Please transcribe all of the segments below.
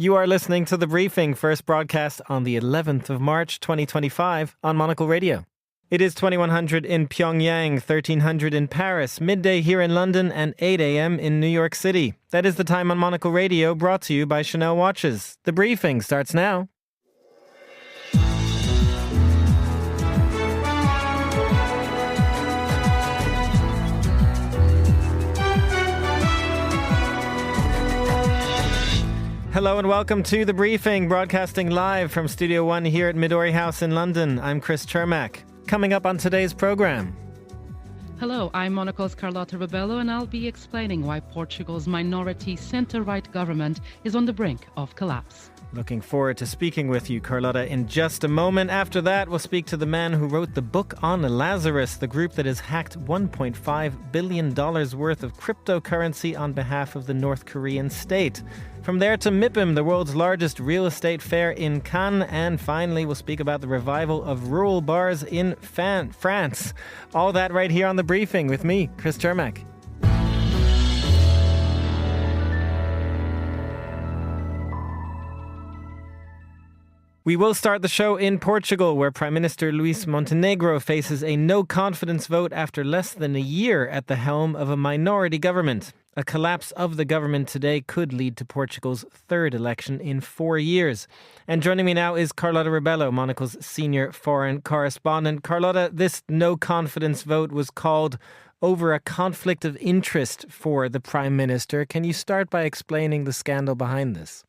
You are listening to The Briefing, first broadcast on the 11th of March 2025 on Monocle Radio. It is 2100 in Pyongyang, 1300 in Paris, midday here in London and 8 a.m. in New York City. That is the time on Monocle Radio, brought to you by Chanel Watches. The Briefing starts now. Hello and welcome to The Briefing, broadcasting live from Studio One here at Midori House in London. I'm Chris Cermak. Coming up on today's programme. Hello, I'm Monocle's Carlota Rebelo, and I'll be explaining why Portugal's minority centre-right government is on the brink of collapse. Looking forward to speaking with you, Carlota, in just a moment. After that, we'll speak to the man who wrote the book on Lazarus, the group that has hacked $1.5 billion worth of cryptocurrency on behalf of the North Korean state. From there to Mipim, the world's largest real estate fair in Cannes. And finally, we'll speak about the revival of rural bars in France. All that right here on The Briefing with me, Chris Cermak. We will start the show in Portugal, where Prime Minister Luís Montenegro faces a no-confidence vote after less than a year at the helm of a minority government. A collapse of the government today could lead to Portugal's third election in 4 years. And joining me now is Carlota Rebelo, Monocle's senior foreign correspondent. Carlota, this no-confidence vote was called over a conflict of interest for the Prime Minister. Can you start by explaining the scandal behind this?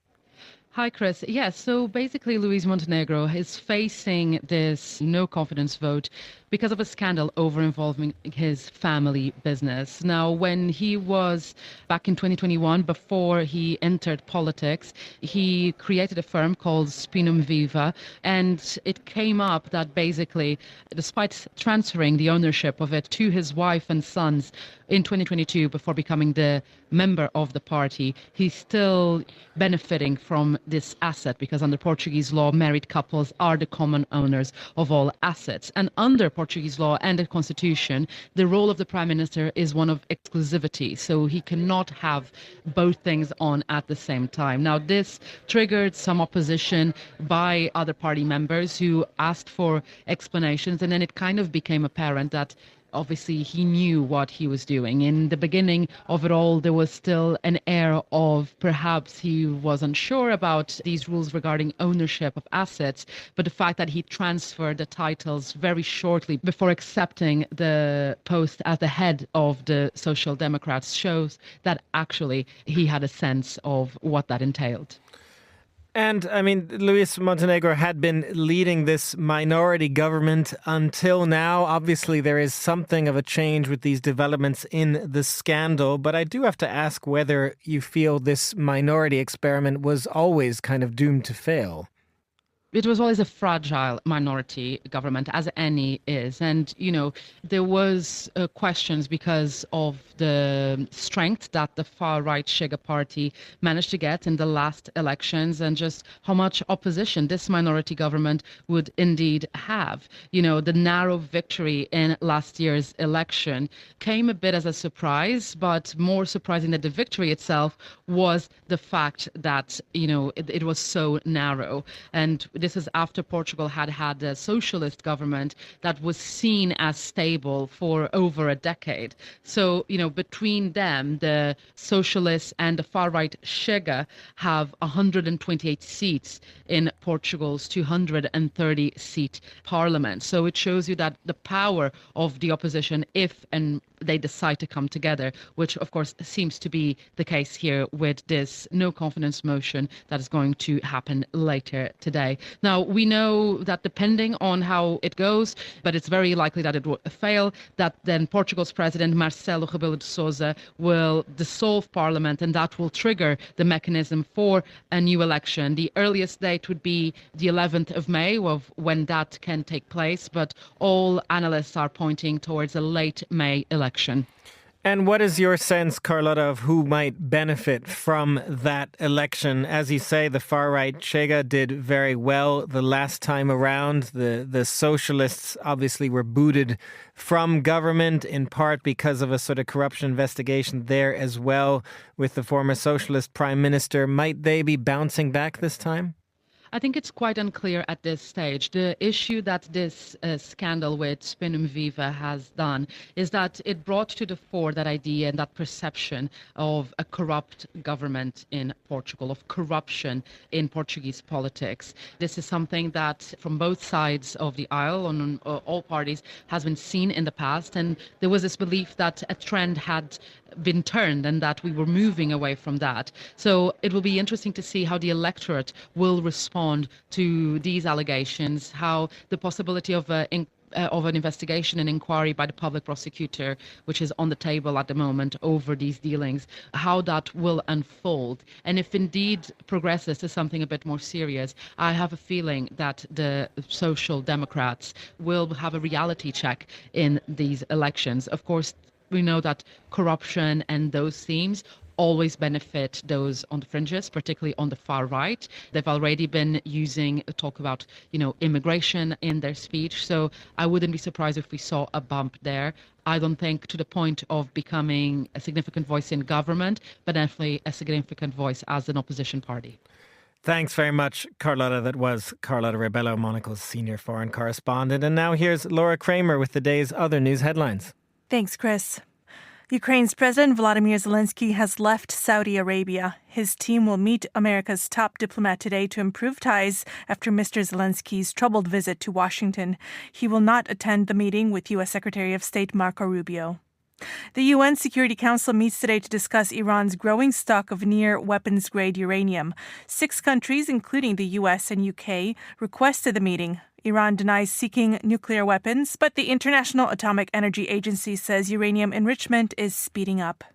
Hi, Chris. Yes, so basically Luís Montenegro is facing this no-confidence vote because of a scandal over involving his family business. Now, when he was back in 2021, before he entered politics, he created a firm called Spinum Viva, and it came up that basically, despite transferring the ownership of it to his wife and sons in 2022 before becoming the member of the party, he's still benefiting from this asset because under Portuguese law, married couples are the common owners of all assets. And under Portuguese law and the constitution, the role of the prime minister is one of exclusivity. So he cannot have both things on at the same time. Now, this triggered some opposition by other party members who asked for explanations. And then it kind of became apparent that obviously, he knew what he was doing. In the beginning of it all, there was still an air of perhaps he was unsure about these rules regarding ownership of assets, but the fact that he transferred the titles very shortly before accepting the post as the head of the Social Democrats shows that actually he had a sense of what that entailed. And, I mean, Luís Montenegro had been leading this minority government until now. Obviously, there is something of a change with these developments in the scandal. But I do have to ask whether you feel this minority experiment was always kind of doomed to fail. It was always a fragile minority government, as any is. And, you know, there was questions because of the strength that the far-right Chega party managed to get in the last elections and just how much opposition this minority government would indeed have. You know, the narrow victory in last year's election came a bit as a surprise, but more surprising than the victory itself was the fact that, you know, it was so narrow. And this is after Portugal had had a socialist government that was seen as stable for over a decade. So, you know, between them, the socialists and the far-right Chega have 128 seats in Portugal's 230-seat parliament. So it shows you that the power of the opposition, if and they decide to come together, which of course seems to be the case here with this no confidence motion that is going to happen later today. Now, we know that depending on how it goes, but it's very likely that it will fail, that then Portugal's president, Marcelo Rebelo de Sousa, will dissolve parliament, and that will trigger the mechanism for a new election. The earliest date would be the 11th of May, of when that can take place, but all analysts are pointing towards a late May election. And what is your sense, Carlota, of who might benefit from that election? As you say, the far-right Chega did very well the last time around. The socialists obviously were booted from government, in part because of a sort of corruption investigation there as well with the former socialist prime minister. Might they be bouncing back this time? I think it's quite unclear at this stage. The issue that this scandal with Spinum Viva has done is that it brought to the fore that idea and that perception of a corrupt government in Portugal, of corruption in Portuguese politics. This is something that from both sides of the aisle, on all parties, has been seen in the past. And there was this belief that a trend had been turned and that we were moving away from that. So it will be interesting to see how the electorate will respond to these allegations, how the possibility of an investigation and inquiry by the public prosecutor, which is on the table at the moment over these dealings, how that will unfold. And if indeed progresses to something a bit more serious, I have a feeling that the Social Democrats will have a reality check in these elections. Of course, we know that corruption and those themes always benefit those on the fringes, particularly on the far right. They've already been using talk about, immigration in their speech. So I wouldn't be surprised if we saw a bump there. I don't think to the point of becoming a significant voice in government, but definitely a significant voice as an opposition party. Thanks very much, Carlota. That was Carlota Rebelo, Monocle's senior foreign correspondent. And now here's Laura Kramer with the day's other news headlines. Thanks, Chris. Ukraine's President Volodymyr Zelensky has left Saudi Arabia. His team will meet America's top diplomat today to improve ties after Mr. Zelensky's troubled visit to Washington. He will not attend the meeting with U.S. Secretary of State Marco Rubio. The UN Security Council meets today to discuss Iran's growing stock of near-weapons-grade uranium. 6 countries, including the U.S. and U.K., requested the meeting. Iran denies seeking nuclear weapons, but the International Atomic Energy Agency says uranium enrichment is speeding up.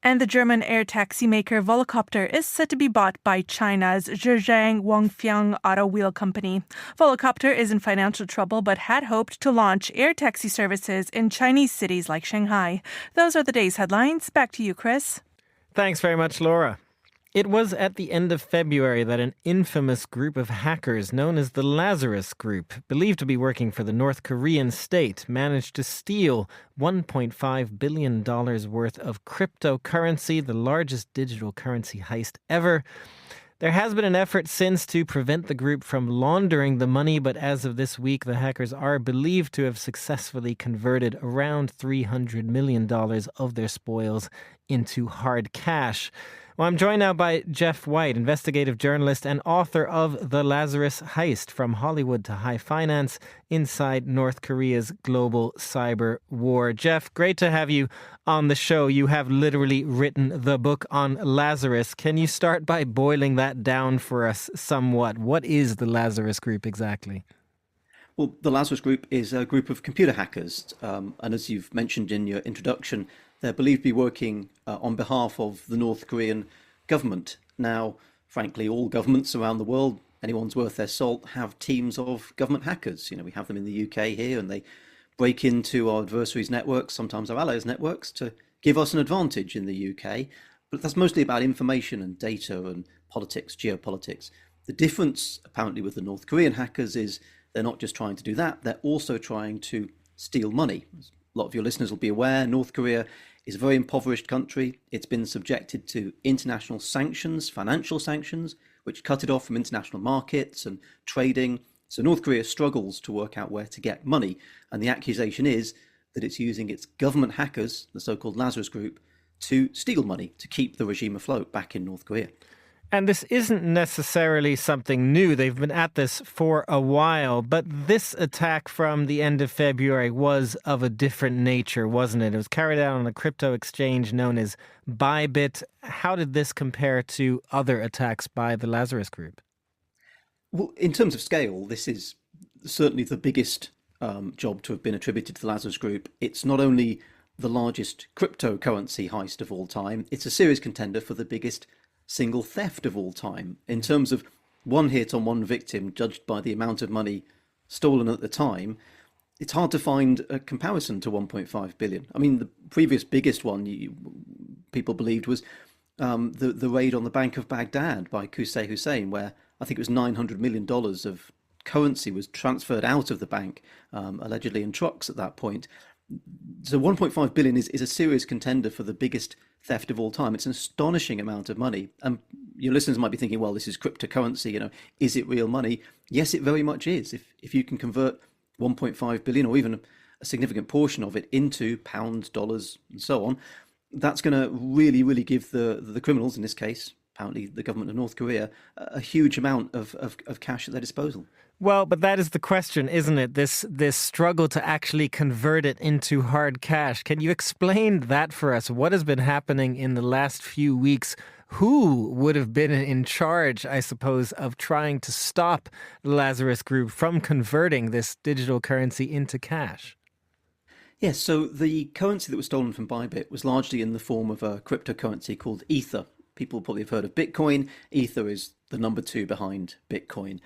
And the German air taxi maker Volocopter is set to be bought by China's Zhejiang Wangfeng Auto Wheel Company. Volocopter is in financial trouble but had hoped to launch air taxi services in Chinese cities like Shanghai. Those are the day's headlines. Back to you, Chris. Thanks very much, Laura. It was at the end of February that an infamous group of hackers known as the Lazarus Group, believed to be working for the North Korean state, managed to steal $1.5 billion worth of cryptocurrency, the largest digital currency heist ever. There has been an effort since to prevent the group from laundering the money, but as of this week, the hackers are believed to have successfully converted around $300 million of their spoils into hard cash. Well, I'm joined now by Jeff White, investigative journalist and author of The Lazarus Heist, From Hollywood to High Finance, Inside North Korea's Global Cyber War. Jeff, great to have you on the show. You have literally written the book on Lazarus. Can you start by boiling that down for us somewhat? What is the Lazarus Group exactly? Well, the Lazarus Group is a group of computer hackers. And as you've mentioned in your introduction, they're believed to be working on behalf of the North Korean government. Now, frankly, all governments around the world, anyone's worth their salt, have teams of government hackers. We have them in the UK here, and they break into our adversaries' networks, sometimes our allies' networks, to give us an advantage in the UK. But that's mostly about information and data and politics, geopolitics. The difference, apparently, with the North Korean hackers is they're not just trying to do that, they're also trying to steal money. As a lot of your listeners will be aware, North Korea is a very impoverished country. It's been subjected to international sanctions, financial sanctions, which cut it off from international markets and trading. So North Korea struggles to work out where to get money. And the accusation is that it's using its government hackers, the so-called Lazarus Group, to steal money, to keep the regime afloat back in North Korea. And this isn't necessarily something new. They've been at this for a while. But this attack from the end of February was of a different nature, wasn't it? It was carried out on a crypto exchange known as Bybit. How did this compare to other attacks by the Lazarus Group? Well, in terms of scale, this is certainly the biggest job to have been attributed to the Lazarus Group. It's not only the largest cryptocurrency heist of all time, it's a serious contender for the biggest single theft of all time. In terms of one hit on one victim, judged by the amount of money stolen at the time, it's hard to find a comparison to 1.5 billion. I mean, the previous biggest one people believed was the raid on the Bank of Baghdad by Qusay Hussein, where I think it was $900 million of currency was transferred out of the bank, allegedly in trucks at that point. So 1.5 billion is a serious contender for the biggest theft of all time. It's an astonishing amount of money. And your listeners might be thinking, well, this is cryptocurrency, is it real money? Yes, it very much is. If you can convert 1.5 billion or even a significant portion of it into pounds, dollars, and so on, that's going to really, really give the criminals, in this case, apparently the government of North Korea, a huge amount of cash at their disposal. Well, but that is the question, isn't it? This struggle to actually convert it into hard cash. Can you explain that for us? What has been happening in the last few weeks? Who would have been in charge, I suppose, of trying to stop the Lazarus Group from converting this digital currency into cash? Yes, so the currency that was stolen from Bybit was largely in the form of a cryptocurrency called Ether. People probably have heard of Bitcoin. Ether is the number 2 behind Bitcoin.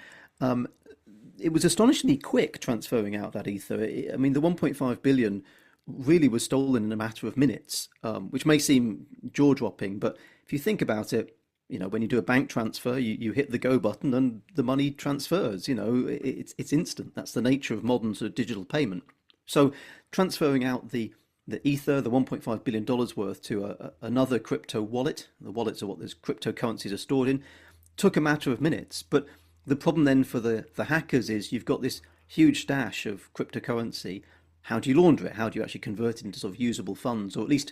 It was astonishingly quick transferring out that Ether. I mean, the 1.5 billion really was stolen in a matter of minutes, which may seem jaw-dropping, but if you think about it, when you do a bank transfer, you hit the go button and the money transfers. It's instant. That's the nature of modern sort of digital payment. So transferring out the Ether, the $1.5 billion worth, to another crypto wallet, the wallets are what those cryptocurrencies are stored in, took a matter of minutes. But the problem then for the hackers is you've got this huge stash of cryptocurrency. How do you launder it? How do you actually convert it into sort of usable funds, or at least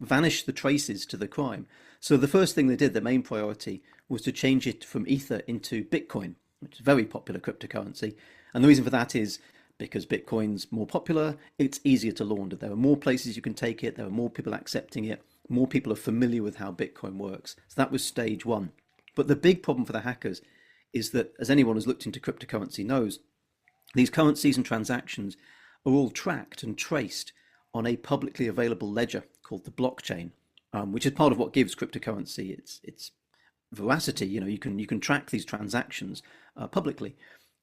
vanish the traces to the crime? So the first thing they did, their main priority, was to change it from Ether into Bitcoin, which is a very popular cryptocurrency. And the reason for that is because Bitcoin's more popular, it's easier to launder. There are more places you can take it. There are more people accepting it. More people are familiar with how Bitcoin works. So that was stage one. But the big problem for the hackers is that, as anyone who's looked into cryptocurrency knows, these currencies and transactions are all tracked and traced on a publicly available ledger called the blockchain, which is part of what gives cryptocurrency its veracity. You can track these transactions publicly.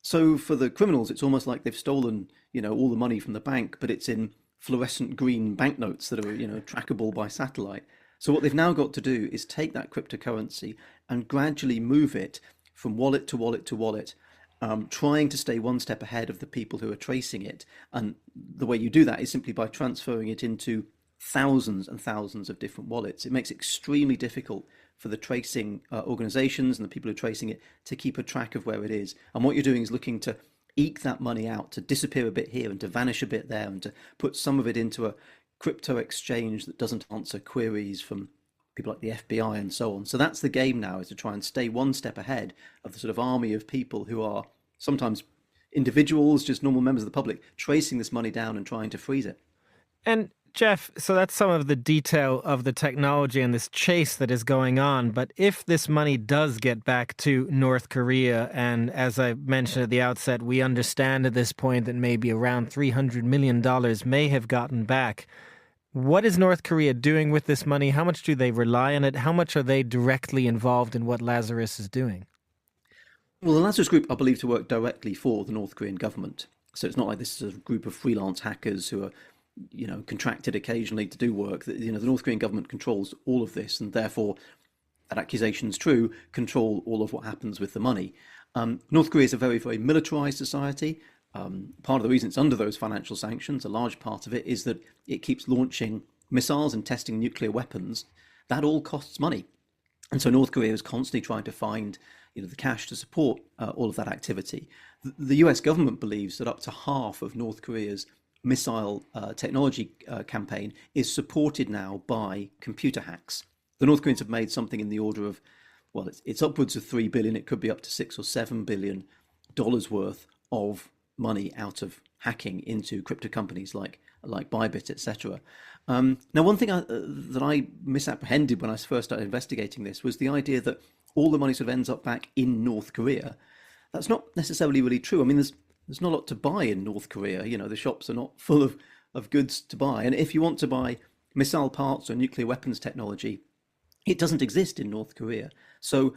So for the criminals, it's almost like they've stolen, all the money from the bank, but it's in fluorescent green banknotes that are, trackable by satellite. So what they've now got to do is take that cryptocurrency and gradually move it from wallet to wallet to wallet, trying to stay one step ahead of the people who are tracing it. And the way you do that is simply by transferring it into thousands and thousands of different wallets. It makes it extremely difficult for the tracing organizations and the people who are tracing it to keep a track of where it is. And what you're doing is looking to eke that money out, to disappear a bit here and to vanish a bit there, and to put some of it into a crypto exchange that doesn't answer queries from people like the FBI and so on. So that's the game now, is to try and stay one step ahead of the sort of army of people who are sometimes individuals, just normal members of the public, tracing this money down and trying to freeze it. And Jeff, so that's some of the detail of the technology and this chase that is going on. But if this money does get back to North Korea, and as I mentioned at the outset, we understand at this point that maybe around $300 million may have gotten back. What is North Korea doing with this money? How much do they rely on it? How much are they directly involved in what Lazarus is doing? Well, the Lazarus Group are believed to work directly for the North Korean government. So it's not like this is a group of freelance hackers who are contracted occasionally to do work. The North Korean government controls all of this, and therefore, that accusation is true, control all of what happens with the money. North Korea is a very, very militarized society. Part of the reason it's under those financial sanctions, a large part of it, is that it keeps launching missiles and testing nuclear weapons. That all costs money. And so North Korea is constantly trying to find the cash to support all of that activity. The US government believes that up to half of North Korea's missile technology campaign is supported now by computer hacks. The North Koreans have made something in the order of, well, it's upwards of 3 billion. It could be up to $6 or $7 billion worth of money out of hacking into crypto companies like Bybit, etc. Now, one thing that I misapprehended when I first started investigating this was the idea that all the money sort of ends up back in North Korea. That's not necessarily really true. I mean, there's not a lot to buy in North Korea. The shops are not full of goods to buy. And if you want to buy missile parts or nuclear weapons technology, it doesn't exist in North Korea. So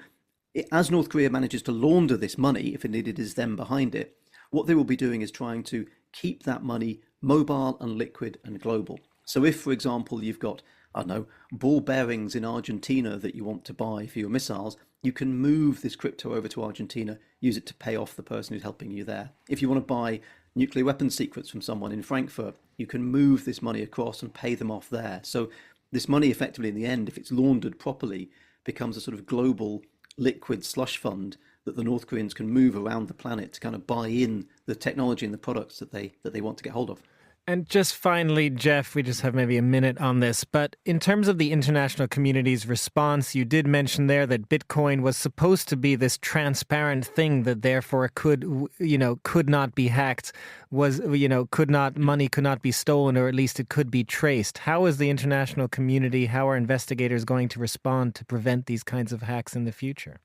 as North Korea manages to launder this money, if indeed it is them behind it, what they will be doing is trying to keep that money mobile and liquid and global. So if, for example, you've got, I don't know, ball bearings in Argentina that you want to buy for your missiles, you can move this crypto over to Argentina, use it to pay off the person who's helping you there. If you want to buy nuclear weapons secrets from someone in Frankfurt, you can move this money across and pay them off there. So this money effectively in the end, if it's laundered properly, becomes a sort of global liquid slush fund that the North Koreans can move around the planet to kind of buy in the technology and the products that they want to get hold of. And just finally, Jeff, we just have maybe a minute on this, but in terms of the international community's response, you did mention there that Bitcoin was supposed to be this transparent thing that therefore could not be hacked, money could not be stolen, or at least it could be traced. How is the international community, how are investigators going to respond to prevent these kinds of hacks in the future?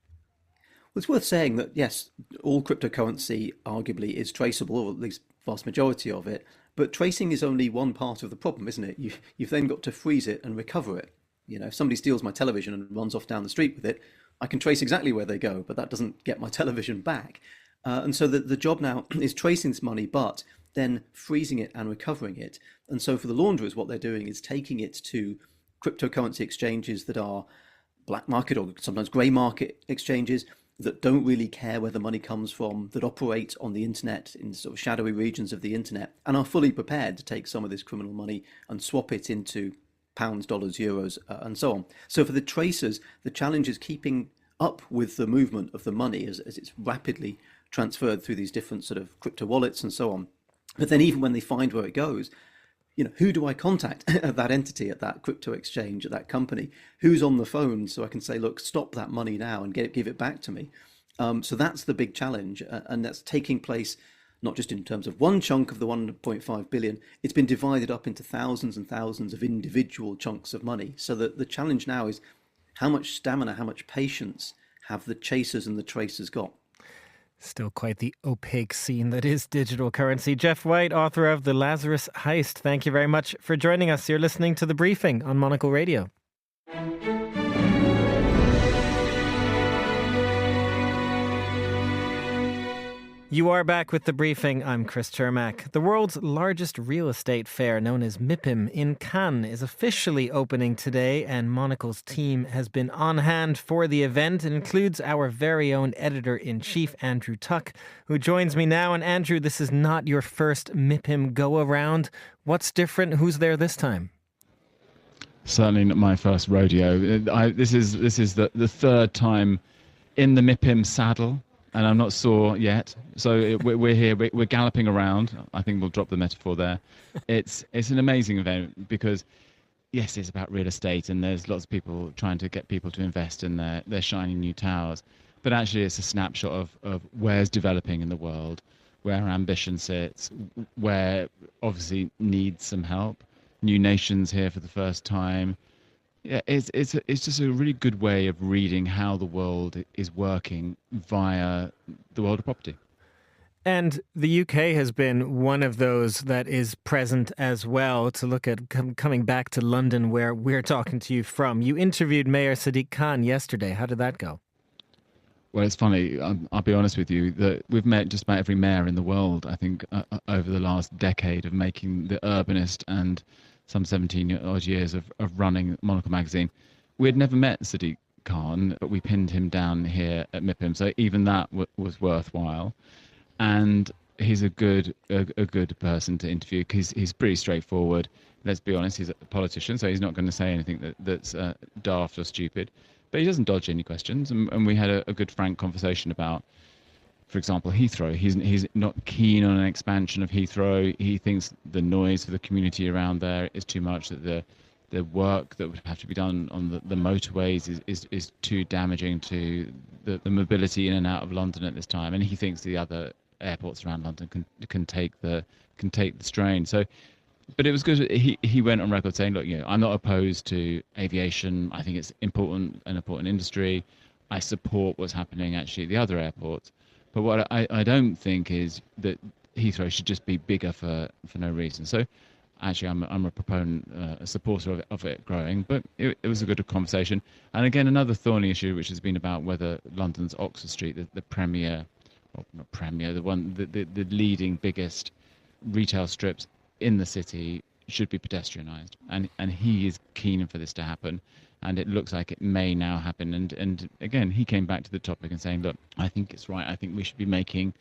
Well, it's worth saying that, yes, all cryptocurrency arguably is traceable, or at least vast majority of it. But tracing is only one part of the problem, isn't it? You've then got to freeze it and recover it. If somebody steals my television and runs off down the street with it, I can trace exactly where they go, but that doesn't get my television back. And so the job now is tracing this money, but then freezing it and recovering it. And so for the launderers, what they're doing is taking it to cryptocurrency exchanges that are black market or sometimes grey market exchanges that don't really care where the money comes from, that operate on the internet in sort of shadowy regions of the internet, and are fully prepared to take some of this criminal money and swap it into pounds, dollars, euros, and so on. So for the tracers, the challenge is keeping up with the movement of the money as it's rapidly transferred through these different sort of crypto wallets and so on. But then even when they find where it goes, who do I contact at that entity, at that crypto exchange, at that company? Who's on the phone so I can say, look, stop that money now and give it back to me? So that's the big challenge. And that's taking place not just in terms of one chunk of the 1.5 billion. It's been divided up into thousands and thousands of individual chunks of money. So the challenge now is how much stamina, how much patience have the chasers and the tracers got? Still quite the opaque scene that is digital currency. Jeff White, author of The Lazarus Heist, thank you very much for joining us. You're listening to The Briefing on Monocle Radio. You are back with The Briefing. I'm Chris Cermak. The world's largest real estate fair, known as Mipim in Cannes, is officially opening today, and Monocle's team has been on hand for the event. It includes our very own editor-in-chief, Andrew Tuck, who joins me now. And Andrew, this is not your first Mipim go-around. What's different? Who's there this time? Certainly not my first rodeo. This is the third time in the Mipim saddle. And I'm not sore yet, so we're here. We're galloping around. I think we'll drop the metaphor there. It's an amazing event because, yes, it's about real estate, and there's lots of people trying to get people to invest in their shiny new towers. But actually, it's a snapshot of where's developing in the world, where our ambition sits, where obviously needs some help. New nations here for the first time. Yeah, it's just a really good way of reading how the world is working via the world of property. And the UK has been one of those that is present as well. To look at coming back to London, where we're talking to you from. You interviewed Mayor Sadiq Khan yesterday. How did that go? Well, it's funny. I'll be honest with you that we've met just about every mayor in the world, I think, over the last decade of making the Urbanist and some 17-odd years of running Monocle magazine. We had never met Sadiq Khan, but we pinned him down here at Mipim, so even that was worthwhile. And he's a good person to interview because he's pretty straightforward. Let's be honest, he's a politician, so he's not going to say anything that's daft or stupid. But he doesn't dodge any questions, and we had a good, frank conversation about, for example, Heathrow. He's not keen on an expansion of Heathrow. He thinks the noise for the community around there is too much, that the work that would have to be done on the motorways is too damaging to the mobility in and out of London at this time. And he thinks the other airports around London can take the strain. So, but it was good. He went on record saying, look, I'm not opposed to aviation. I think it's an important industry. I support what's happening actually at the other airports. But what I don't think is that Heathrow should just be bigger for no reason. So actually I'm a proponent, a supporter of it growing, but it was a good conversation. And again, another thorny issue, which has been about whether London's Oxford Street, the premier or not premier, the leading biggest retail strips in the city should be pedestrianised, and he is keen for this to happen, and it looks like it may now happen. And again, he came back to the topic and saying, look, I think it's right. I think we should be making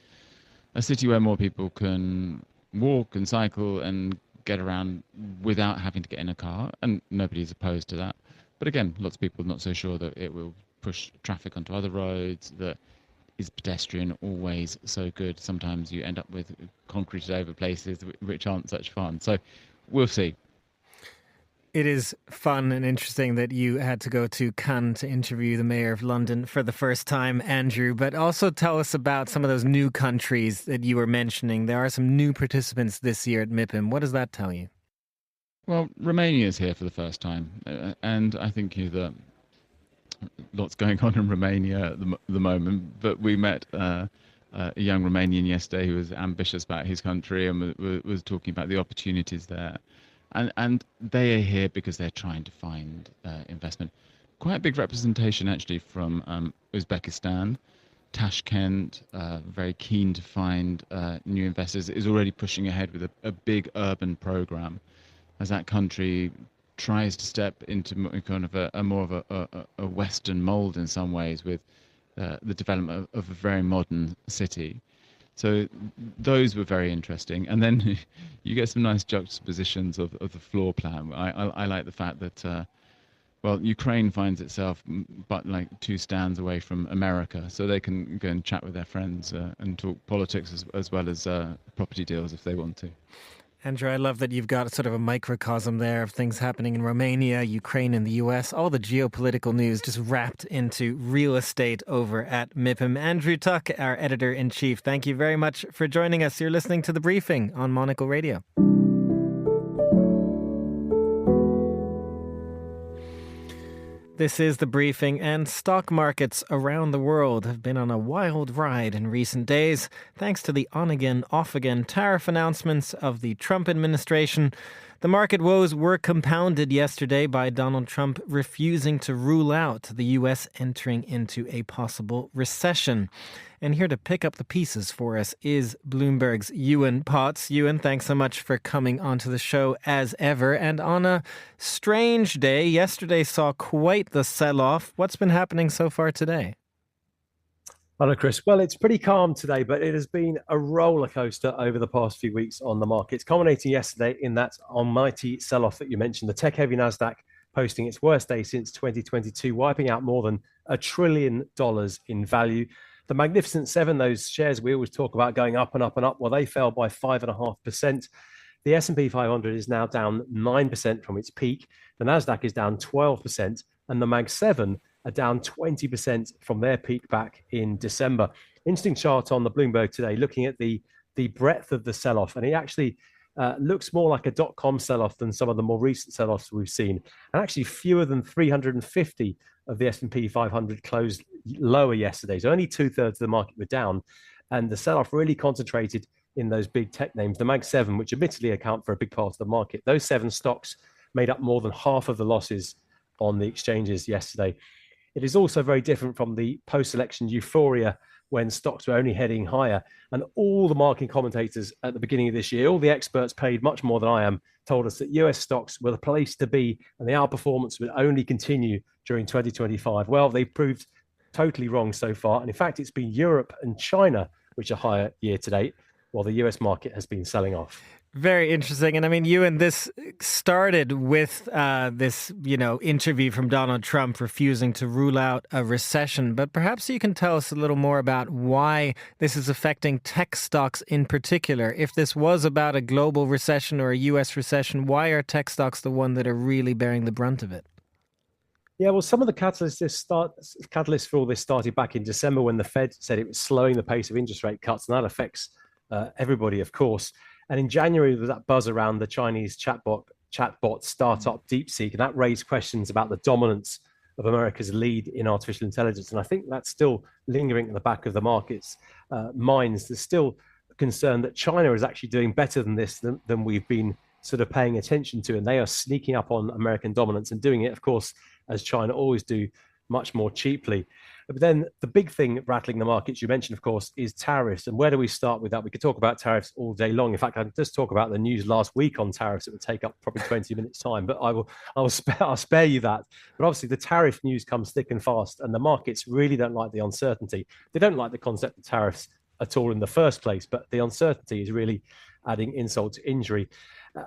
a city where more people can walk and cycle and get around without having to get in a car, and nobody's opposed to that. But again, lots of people are not so sure that it will push traffic onto other roads. That is pedestrian always so good? Sometimes you end up with concreted over places which aren't such fun. So we'll see. It is fun and interesting that you had to go to Cannes to interview the Mayor of London for the first time, Andrew, but also tell us about some of those new countries that you were mentioning. There are some new participants this year at Mipim. What does that tell you? Well, Romania is here for the first time, and I think that lots going on in Romania at the moment, but we met a young Romanian yesterday who was ambitious about his country and was talking about the opportunities there. And they are here because they're trying to find investment. Quite a big representation, actually, from Uzbekistan. Tashkent, very keen to find new investors, is already pushing ahead with a big urban program as that country tries to step into kind of a more of a Western mold in some ways with the development of a very modern city. So those were very interesting. And then you get some nice juxtapositions of the floor plan. I like the fact that, Ukraine finds itself but like 2 stands away from America, so they can go and chat with their friends and talk politics as well as property deals if they want to. Andrew, I love that you've got sort of a microcosm there of things happening in Romania, Ukraine, and the US, all the geopolitical news just wrapped into real estate over at Mipim. Andrew Tuck, our editor-in-chief, thank you very much for joining us. You're listening to The Briefing on Monocle Radio. This is The Briefing, and stock markets around the world have been on a wild ride in recent days, thanks to the on-again, off-again tariff announcements of the Trump administration. The market woes were compounded yesterday by Donald Trump refusing to rule out the U.S. entering into a possible recession. And here to pick up the pieces for us is Bloomberg's Ewan Potts. Ewan, thanks so much for coming onto the show as ever. And on a strange day, yesterday saw quite the sell-off. What's been happening so far today? Hello, Chris. Well, it's pretty calm today, but it has been a roller coaster over the past few weeks on the markets, culminating yesterday in that almighty sell-off that you mentioned. The tech-heavy Nasdaq posting its worst day since 2022, wiping out more than $1 trillion in value. The Magnificent Seven, those shares we always talk about going up and up and up, well, they fell by 5.5%. The S&P 500 is now down 9% from its peak. The Nasdaq is down 12%, and the Mag 7 are down 20% from their peak back in December. Interesting chart on the Bloomberg today, looking at the breadth of the sell-off, and it actually looks more like a dot-com sell-off than some of the more recent sell-offs we've seen. And actually fewer than 350 of the S&P 500 closed lower yesterday. So only 2/3 of the market were down. And the sell-off really concentrated in those big tech names. The Mag 7, which admittedly account for a big part of the market, those 7 stocks made up more than half of the losses on the exchanges yesterday. It is also very different from the post-election euphoria when stocks were only heading higher. And all the market commentators at the beginning of this year, all the experts paid much more than I am, told us that US stocks were the place to be and the outperformance would only continue during 2025. Well, they proved totally wrong so far. And in fact, it's been Europe and China which are higher year to date, while the US market has been selling off. Very interesting. And I mean, Ewan, this started with this, interview from Donald Trump refusing to rule out a recession. But perhaps you can tell us a little more about why this is affecting tech stocks in particular. If this was about a global recession or a US recession, why are tech stocks the one that are really bearing the brunt of it? Yeah, well, some of the catalysts for all this started back in December when the Fed said it was slowing the pace of interest rate cuts, and that affects everybody, of course. And in January, there was that buzz around the Chinese chatbot startup DeepSeek, and that raised questions about the dominance of America's lead in artificial intelligence. And I think that's still lingering in the back of the market's minds. There's still a concern that China is actually doing better than this than we've been sort of paying attention to, and they are sneaking up on American dominance and doing it, of course, as China always do, much more cheaply. But then the big thing rattling the markets, you mentioned, of course, is tariffs. And where do we start with that? We could talk about tariffs all day long. In fact, I can just talk about the news last week on tariffs. It would take up probably 20 minutes time, but I'll spare you that. But obviously the tariff news comes thick and fast, and the markets really don't like the uncertainty. They don't like the concept of tariffs at all in the first place, but the uncertainty is really adding insult to injury.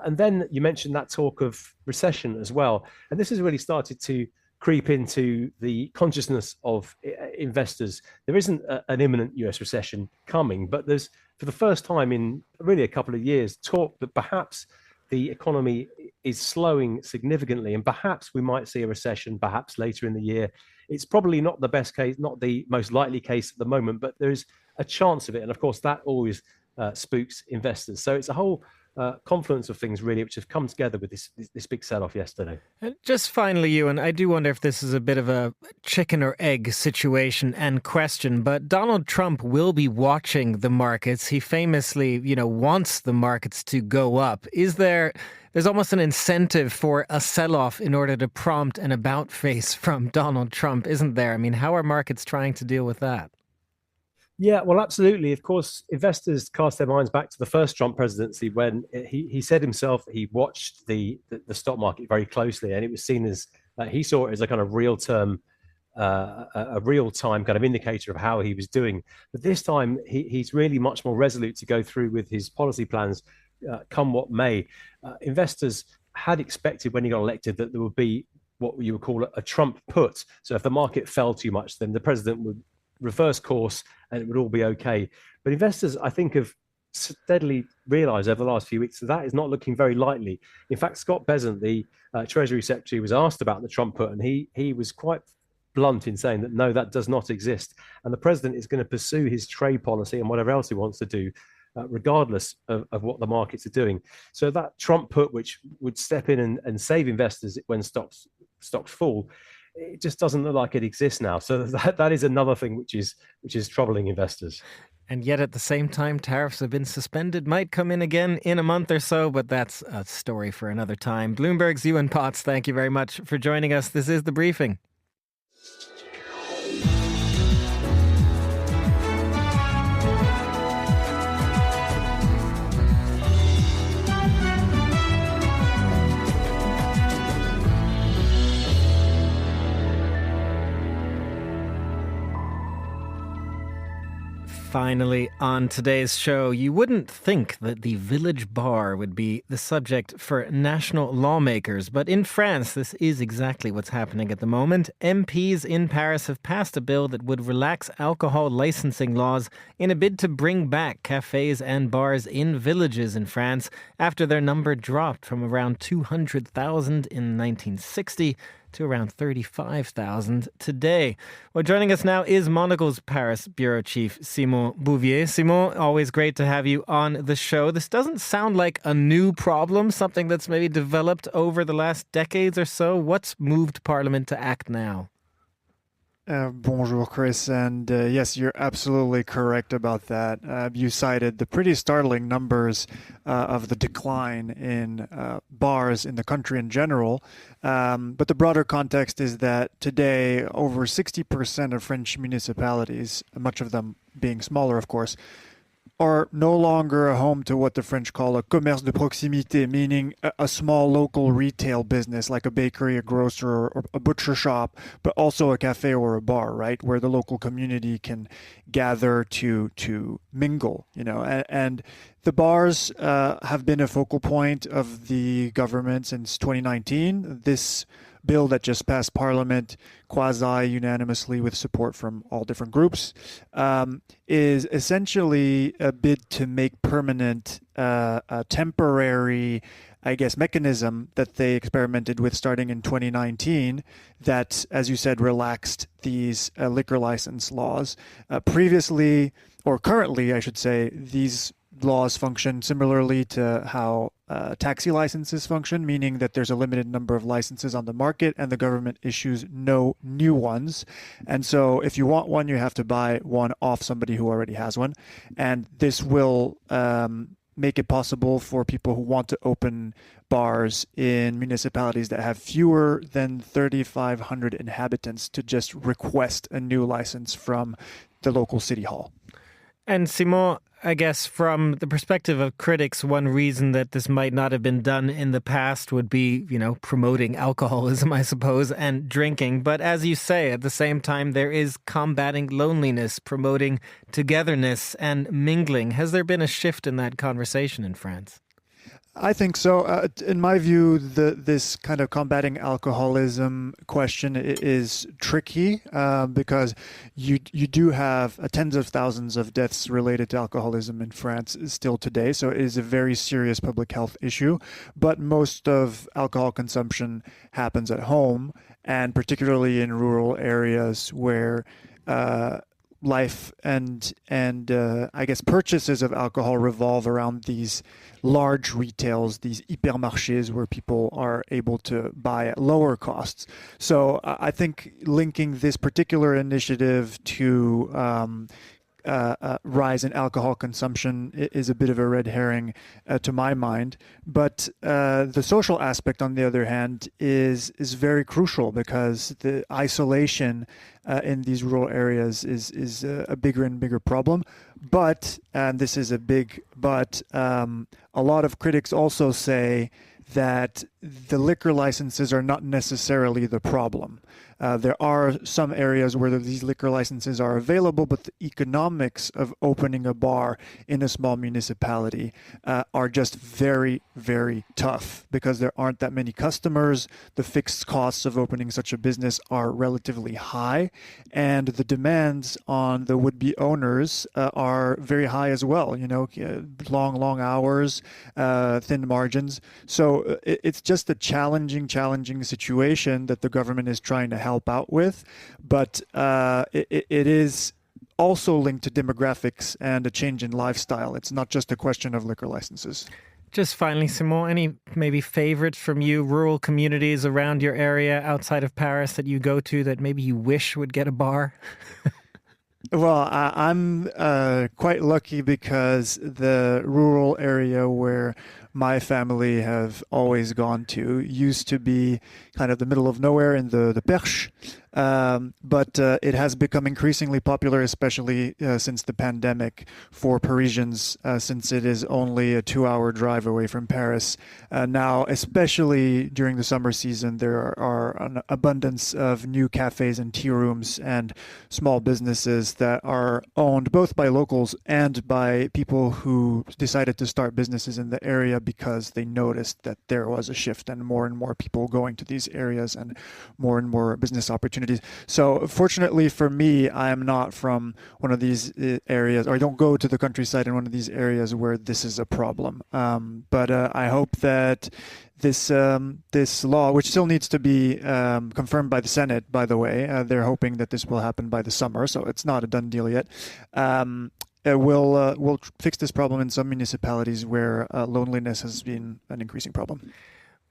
And then you mentioned that talk of recession as well. And this has really started to creep into the consciousness of investors. There isn't an imminent US recession coming, but there's, for the first time in really a couple of years, talk that perhaps the economy is slowing significantly, and perhaps we might see a recession perhaps later in the year. It's probably not the best case, not the most likely case at the moment, but there's a chance of it. And of course, that always spooks investors. So it's a whole confluence of things really which have come together with this big sell-off yesterday. And just finally, Ewan, I do wonder if this is a bit of a chicken or egg situation and question, but Donald Trump will be watching the markets. He famously, wants the markets to go up. There's almost an incentive for a sell-off in order to prompt an about-face from Donald Trump, isn't there? I mean, how are markets trying to deal with that? Yeah, well, absolutely. Of course, investors cast their minds back to the first Trump presidency when he said himself that he watched the stock market very closely, and it was seen as he saw it as a kind of real-time kind of indicator of how he was doing. But this time, he's really much more resolute to go through with his policy plans, come what may. Investors had expected when he got elected that there would be what you would call a Trump put. So if the market fell too much, then the president would reverse course and it would all be okay. But investors, I think, have steadily realized over the last few weeks that is not looking very likely. In fact, Scott Bessent, the Treasury Secretary, was asked about the Trump put, and he was quite blunt in saying that no, that does not exist. And the president is going to pursue his trade policy and whatever else he wants to do, regardless of what the markets are doing. So that Trump put, which would step in and save investors when stocks fall, it just doesn't look like it exists now. So that is another thing which is troubling investors. And yet at the same time, tariffs have been suspended, might come in again in a month or so, but that's a story for another time. Bloomberg's Ewan Potts, thank you very much for joining us. This is The Briefing. Finally, on today's show, you wouldn't think that the village bar would be the subject for national lawmakers, but in France, this is exactly what's happening at the moment. MPs in Paris have passed a bill that would relax alcohol licensing laws in a bid to bring back cafes and bars in villages in France after their number dropped from around 200,000 in 1960 to around 35,000 today. Well, joining us now is Monocle's Paris Bureau Chief, Simon Bouvier. Simon, always great to have you on the show. This doesn't sound like a new problem, something that's maybe developed over the last decades or so. What's moved Parliament to act now? Bonjour, Chris. And yes, you're absolutely correct about that. You cited the pretty startling numbers of the decline in bars in the country in general. But the broader context is that today, over 60% of French municipalities, much of them being smaller, of course, are no longer a home to what the French call a commerce de proximité, meaning a small local retail business like a bakery, a grocer, or a butcher shop, but also a cafe or a bar, right, where the local community can gather to mingle, and the bars have been a focal point of the government since 2019. This bill that just passed Parliament quasi-unanimously with support from all different groups is essentially a bid to make permanent a temporary, mechanism that they experimented with starting in 2019 that, as you said, relaxed these liquor license laws. Previously, or currently, I should say, these laws function similarly to how taxi licenses function, meaning that there's a limited number of licenses on the market and the government issues no new ones. And so if you want one, you have to buy one off somebody who already has one. And this will make it possible for people who want to open bars in municipalities that have fewer than 3,500 inhabitants to just request a new license from the local city hall. And Simon, I guess from the perspective of critics, one reason that this might not have been done in the past would be, promoting alcoholism, I suppose, and drinking. But as you say, at the same time, there is combating loneliness, promoting togetherness and mingling. Has there been a shift in that conversation in France? I think so. In my view, this kind of combating alcoholism question is tricky because you do have tens of thousands of deaths related to alcoholism in France still today. So it is a very serious public health issue. But most of alcohol consumption happens at home, and particularly in rural areas where life and I guess purchases of alcohol revolve around these large retails, these hypermarchés where people are able to buy at lower costs. So I think linking this particular initiative to rise in alcohol consumption is a bit of a red herring to my mind. But the social aspect, on the other hand, is very crucial because the isolation in these rural areas is a bigger and bigger problem. But, and this is a big but, a lot of critics also say that the liquor licenses are not necessarily the problem. There are some areas where these liquor licenses are available, but the economics of opening a bar in a small municipality are just very, very tough because there aren't that many customers. The fixed costs of opening such a business are relatively high, and the demands on the would-be owners are very high as well. Long hours, thin margins. So it's just a challenging situation that the government is trying to help out with, but it is also linked to demographics and a change in lifestyle. It's not just a question of liquor licenses. Just finally, Simon, any maybe favorites from you, rural communities around your area outside of Paris that you go to that maybe you wish would get a bar? Well, I'm quite lucky because the rural area where my family have always gone to used to be kind of the middle of nowhere in the Perche. But it has become increasingly popular, especially since the pandemic, for Parisians, since it is only a 2-hour drive away from Paris. Now, especially during the summer season, there are an abundance of new cafes and tea rooms and small businesses that are owned both by locals and by people who decided to start businesses in the area because they noticed that there was a shift and more people going to these areas and more business opportunities. So fortunately for me, I am not from one of these areas, or I don't go to the countryside in one of these areas where this is a problem. But I hope that this law, which still needs to be confirmed by the Senate, by the way, they're hoping that this will happen by the summer, so it's not a done deal yet. Will fix this problem in some municipalities where loneliness has been an increasing problem.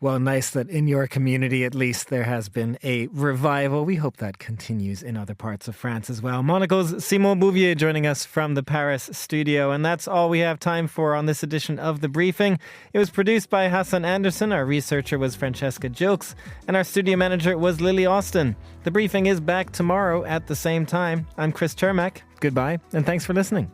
Well, nice that in your community, at least, there has been a revival. We hope that continues in other parts of France as well. Monocle's Simon Bouvier joining us from the Paris studio. And that's all we have time for on this edition of The Briefing. It was produced by Hassan Anderson. Our researcher was Francesca Jilks. And our studio manager was Lily Austin. The Briefing is back tomorrow at the same time. I'm Chris Cermak. Goodbye, and thanks for listening.